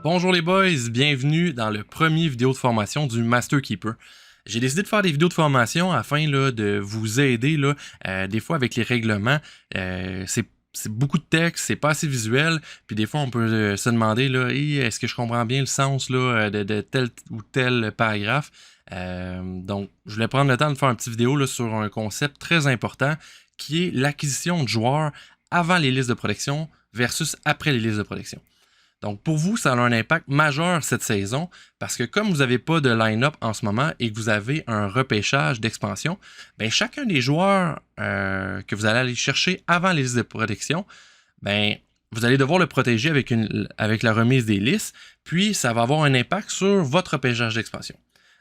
Bonjour les boys, bienvenue dans le premier vidéo de formation du Master Keeper. J'ai décidé de faire des vidéos de formation afin là, de vous aider. Des fois avec les règlements, c'est beaucoup de texte, c'est pas assez visuel. Puis des fois, on peut se demander là, hey, est-ce que je comprends bien le sens là, de tel ou tel paragraphe. Donc, je voulais prendre le temps de faire une petite vidéo là, sur un concept très important qui est l'acquisition de joueurs avant les listes de protection versus après les listes de protection. Donc, pour vous, ça a un impact majeur cette saison parce que comme vous n'avez pas de line-up en ce moment et que vous avez un repêchage d'expansion, bien, chacun des joueurs que vous allez aller chercher avant les listes de protection, bien, vous allez devoir le protéger avec la remise des listes, puis ça va avoir un impact sur votre repêchage d'expansion.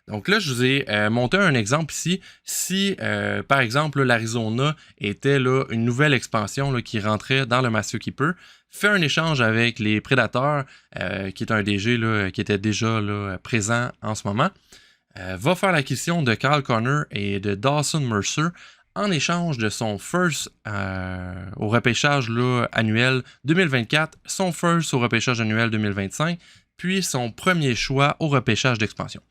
Donc là, je vous ai monté un exemple ici. Si, par exemple, l'Arizona était là, une nouvelle expansion là, qui rentrait dans le Master Keeper, fait un échange avec les Prédateurs, qui est un DG là, qui était déjà là, présent en ce moment, va faire l'acquisition de Kyle Connor et de Dawson Mercer en échange de son first au repêchage là, annuel 2024, son first au repêchage annuel 2025, puis son premier choix au repêchage d'expansion.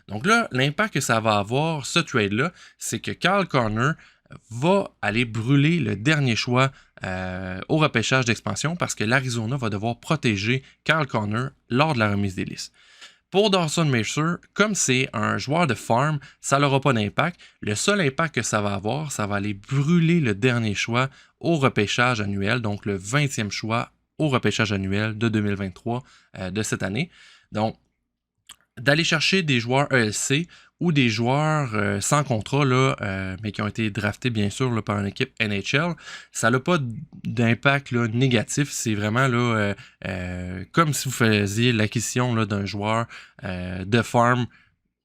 Donc là, l'impact que ça va avoir, ce trade-là, c'est que Kyle Connor va aller brûler le dernier choix au repêchage d'expansion parce que l'Arizona va devoir protéger Kyle Connor lors de la remise des listes. Pour Dawson Mercer, comme c'est un joueur de farm, ça n'aura pas d'impact. Le seul impact que ça va avoir, ça va aller brûler le dernier choix au repêchage annuel, donc le 20e choix au repêchage annuel de 2023 de cette année. Donc, d'aller chercher des joueurs ELC ou des joueurs sans contrat, là, mais qui ont été draftés bien sûr là, par une équipe NHL, ça n'a pas d'impact là, négatif. C'est vraiment là, comme si vous faisiez l'acquisition là, d'un joueur de farm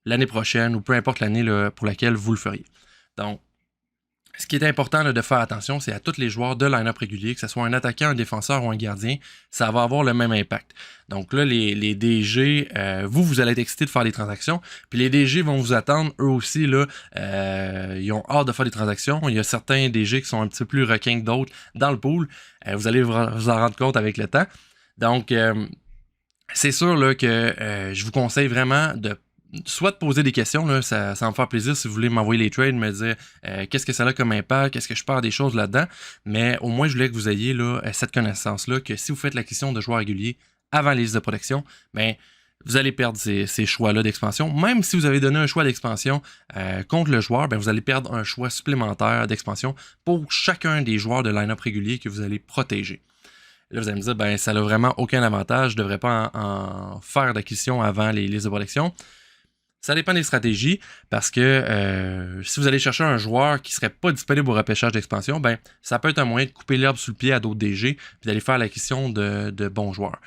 l'année prochaine ou peu importe l'année là, pour laquelle vous le feriez. Donc, ce qui est important là, de faire attention, c'est à tous les joueurs de line-up régulier, que ce soit un attaquant, un défenseur ou un gardien, ça va avoir le même impact. Donc là, les DG, vous allez être excités de faire des transactions, puis les DG vont vous attendre, eux aussi, là, ils ont hâte de faire des transactions. Il y a certains DG qui sont un petit peu plus requins que d'autres dans le pool. Vous allez vous en rendre compte avec le temps. Donc, c'est sûr là, que je vous conseille vraiment de soit de poser des questions, là, ça va me faire plaisir si vous voulez m'envoyer les trades, me dire qu'est-ce que ça a comme impact, qu'est-ce que je perds des choses là-dedans, mais au moins je voulais que vous ayez là, cette connaissance-là, que si vous faites l'acquisition de joueurs réguliers avant les listes de protection, ben vous allez perdre ces choix-là d'expansion. Même si vous avez donné un choix d'expansion contre le joueur, ben vous allez perdre un choix supplémentaire d'expansion pour chacun des joueurs de line-up régulier que vous allez protéger. Là, vous allez me dire, ben ça n'a vraiment aucun avantage, je ne devrais pas en faire d'acquisition avant les listes de protection. Ça dépend des stratégies parce que si vous allez chercher un joueur qui ne serait pas disponible au repêchage d'expansion, ben ça peut être un moyen de couper l'herbe sous le pied à d'autres DG et d'aller faire l'acquisition de bons joueurs.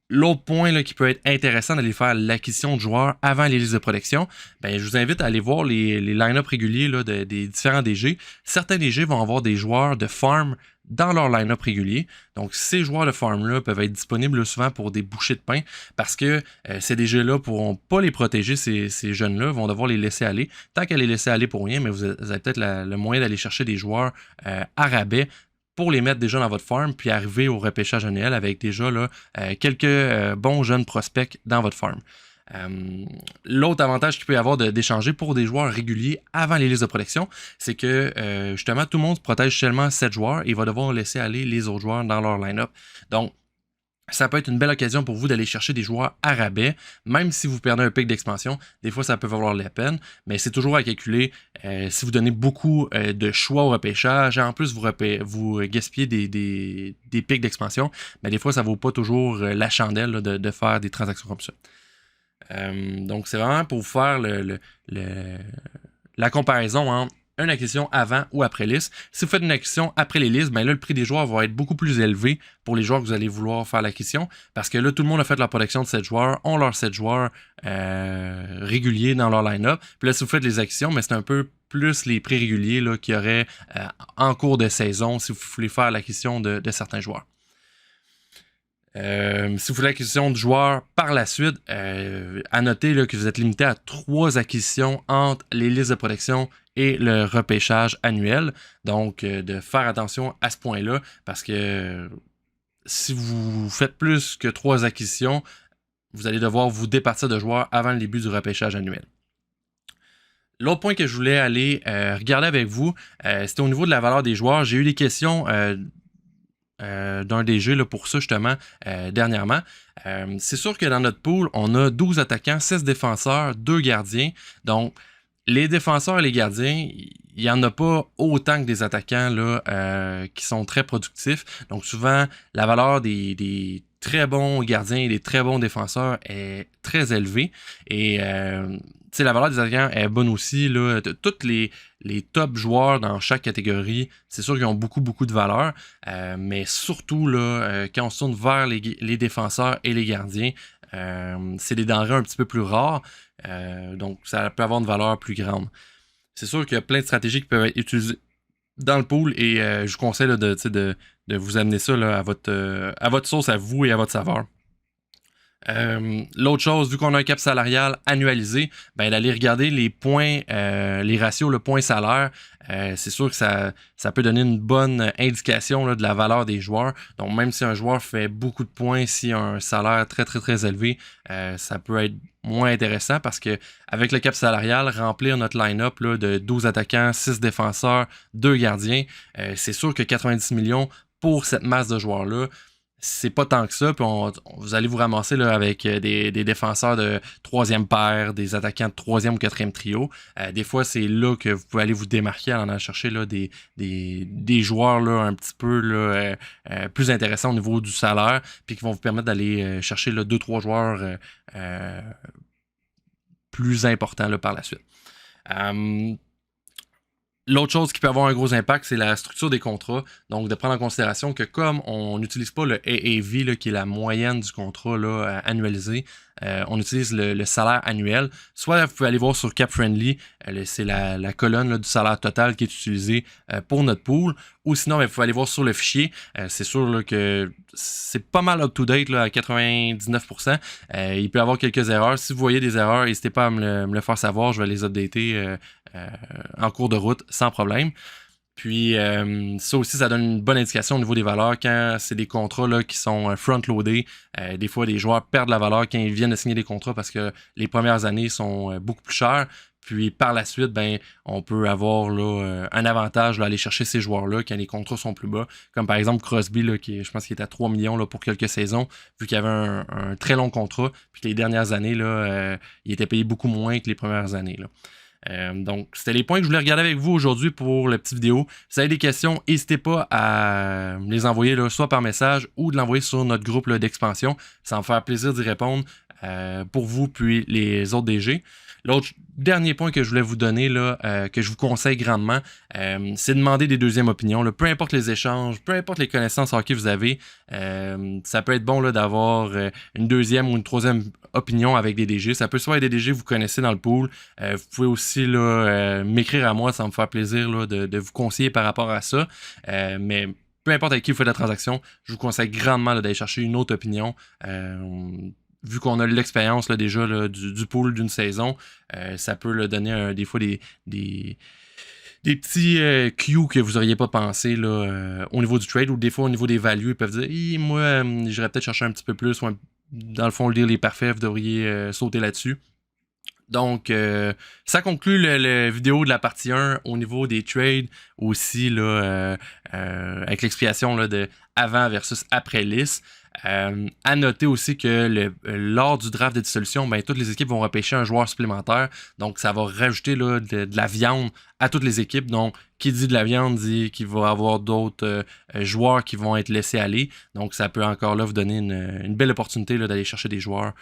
L'autre point là, qui peut être intéressant d'aller faire l'acquisition de joueurs avant les listes de protection, ben, je vous invite à aller voir les line-up réguliers là, des différents DG. Certains DG vont avoir des joueurs de farm dans leur line-up régulier. Donc, ces joueurs de farm-là peuvent être disponibles là, souvent pour des bouchées de pain parce que ces DG-là ne pourront pas les protéger, ces jeunes-là, vont devoir les laisser aller. Tant qu'à les laisser aller pour rien, mais vous avez peut-être le moyen d'aller chercher des joueurs à rabais pour les mettre déjà dans votre farm, puis arriver au repêchage annuel avec déjà là, quelques bons jeunes prospects dans votre farm. L'autre avantage qu'il peut y avoir d'échanger pour des joueurs réguliers avant les listes de protection, c'est que justement tout le monde protège seulement 7 joueurs et va devoir laisser aller les autres joueurs dans leur line-up. Donc, ça peut être une belle occasion pour vous d'aller chercher des joueurs à rabais, même si vous perdez un pic d'expansion. Des fois, ça peut valoir la peine, mais c'est toujours à calculer. Si vous donnez beaucoup de choix au repêchage, et en plus vous gaspillez des pics d'expansion, mais des fois, ça ne vaut pas toujours la chandelle là, de faire des transactions comme ça. Donc, c'est vraiment pour vous faire la comparaison entre une acquisition avant ou après liste. Si vous faites une acquisition après les listes, ben là, le prix des joueurs va être beaucoup plus élevé pour les joueurs que vous allez vouloir faire l'acquisition parce que là, tout le monde a fait leur protection de 7 joueurs, ont leurs 7 joueurs réguliers dans leur line-up. Puis là, si vous faites les acquisitions, mais c'est un peu plus les prix réguliers là, qu'il y aurait en cours de saison si vous voulez faire l'acquisition de certains joueurs. Si vous voulez l'acquisition de joueurs par la suite, à noter là, que vous êtes limité à 3 acquisitions entre les listes de protection et le repêchage annuel. Donc, de faire attention à ce point-là parce que si vous faites plus que 3 acquisitions, vous allez devoir vous départir de joueurs avant le début du repêchage annuel. L'autre point que je voulais aller regarder avec vous, c'était au niveau de la valeur des joueurs. J'ai eu des questions d'un DG là, pour ça justement dernièrement. C'est sûr que dans notre pool, on a 12 attaquants, 6 défenseurs, 2 gardiens. Donc, les défenseurs et les gardiens, il n'y en a pas autant que des attaquants là, qui sont très productifs. Donc, souvent, la valeur des très bons gardiens et des très bons défenseurs est très élevée. Et la valeur des attaquants est bonne aussi. Là. Tous les top joueurs dans chaque catégorie, c'est sûr qu'ils ont beaucoup de valeur. Mais surtout, là, quand on se tourne vers les défenseurs et les gardiens, c'est des denrées un petit peu plus rares. Donc, ça peut avoir une valeur plus grande. C'est sûr qu'il y a plein de stratégies qui peuvent être utilisées dans le pool et je vous conseille là, de vous amener ça là, à votre sauce, à vous et à votre saveur. L'autre chose, vu qu'on a un cap salarial annualisé, ben d'aller regarder les points, les ratios, le point salaire, c'est sûr que ça peut donner une bonne indication là, de la valeur des joueurs. Donc même si un joueur fait beaucoup de points, s'il a un salaire très élevé, ça peut être moins intéressant parce que avec le cap salarial, remplir notre line-up là, de 12 attaquants, 6 défenseurs, 2 gardiens, c'est sûr que 90 millions pour cette masse de joueurs-là, c'est pas tant que ça. Puis vous allez vous ramasser là, avec des défenseurs de 3e paire, des attaquants de 3e ou 4e trio. Des fois, c'est là que vous pouvez aller vous démarquer en allant chercher là, des joueurs là, un petit peu là, plus intéressants au niveau du salaire, puis qui vont vous permettre d'aller chercher 2-3 joueurs plus importants là, par la suite. L'autre chose qui peut avoir un gros impact, c'est la structure des contrats. Donc, de prendre en considération que comme on n'utilise pas le AAV, là, qui est la moyenne du contrat là, annualisé, on utilise le salaire annuel. Soit vous pouvez aller voir sur CapFriendly, c'est la colonne là, du salaire total qui est utilisée pour notre pool. Ou sinon, vous pouvez aller voir sur le fichier. C'est sûr là, que c'est pas mal up-to-date là, à 99%. Il peut y avoir quelques erreurs. Si vous voyez des erreurs, n'hésitez pas à me le faire savoir. Je vais les updater en cours de route sans problème. Puis ça aussi, ça donne une bonne indication au niveau des valeurs. Quand c'est des contrats là, qui sont front-loadés, des fois, les joueurs perdent la valeur quand ils viennent de signer des contrats parce que les premières années sont beaucoup plus chères. Puis par la suite, ben, on peut avoir là, un avantage là, à aller chercher ces joueurs-là quand les contrats sont plus bas. Comme par exemple Crosby, là, je pense qu'il était à 3 millions là, pour quelques saisons, vu qu'il avait un très long contrat. Puis que les dernières années, là, il était payé beaucoup moins que les premières années. Là. Donc, c'était les points que je voulais regarder avec vous aujourd'hui pour la petite vidéo. Si vous avez des questions, n'hésitez pas à me les envoyer là, soit par message ou de l'envoyer sur notre groupe là, d'expansion. Ça va me faire plaisir d'y répondre pour vous puis les autres DG. L'autre dernier point que je voulais vous donner, là, que je vous conseille grandement, c'est de demander des deuxièmes opinions. Là. Peu importe les échanges, peu importe les connaissances hockey que vous avez, ça peut être bon là, d'avoir une deuxième ou une troisième opinion avec des DG. Ça peut soit être des DG que vous connaissez dans le pool. Vous pouvez aussi là, m'écrire à moi, ça va me faire plaisir là, de vous conseiller par rapport à ça. Mais peu importe avec qui vous faites la transaction, je vous conseille grandement là, d'aller chercher une autre opinion. Vu qu'on a l'expérience là, déjà là, du pool d'une saison, ça peut là, donner des fois des petits cues que vous n'auriez pas pensé là, au niveau du trade ou des fois au niveau des values. Ils peuvent dire moi, j'irais peut-être chercher un petit peu plus. Ou dans le fond, le deal est parfait, vous devriez sauter là-dessus. Donc, ça conclut la vidéo de la partie 1 au niveau des trades, aussi là, avec l'explication là, de avant versus après liste. À noter aussi que lors du draft de dissolution, ben, toutes les équipes vont repêcher un joueur supplémentaire. Donc, ça va rajouter là, de la viande à toutes les équipes. Donc, qui dit de la viande dit qu'il va y avoir d'autres joueurs qui vont être laissés aller. Donc, ça peut encore là vous donner une belle opportunité là, d'aller chercher des joueurs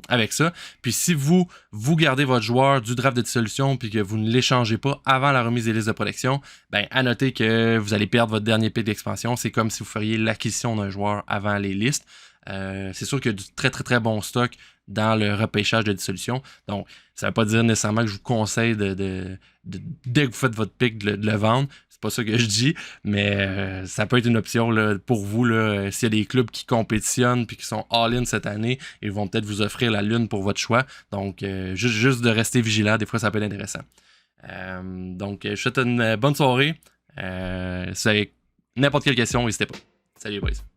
avec ça. Puis, si vous gardez votre joueur du draft de dissolution puis que vous ne l'échangez pas avant la remise des listes de protection, ben, à noter que vous allez perdre votre dernier pick d'expansion. C'est comme si vous feriez l'acquisition d'un joueur avant les listes. C'est sûr qu'il y a du très bon stock dans le repêchage de dissolution. Donc, ça ne veut pas dire nécessairement que je vous conseille dès que vous faites votre pick de le vendre. C'est pas ça que je dis, mais ça peut être une option là, pour vous. S'il y a des clubs qui compétitionnent et qui sont all-in cette année, ils vont peut-être vous offrir la lune pour votre choix. Donc, juste de rester vigilant, des fois, ça peut être intéressant. Donc, je vous souhaite une bonne soirée. Si vous avez n'importe quelle question, n'hésitez pas. Salut, boys.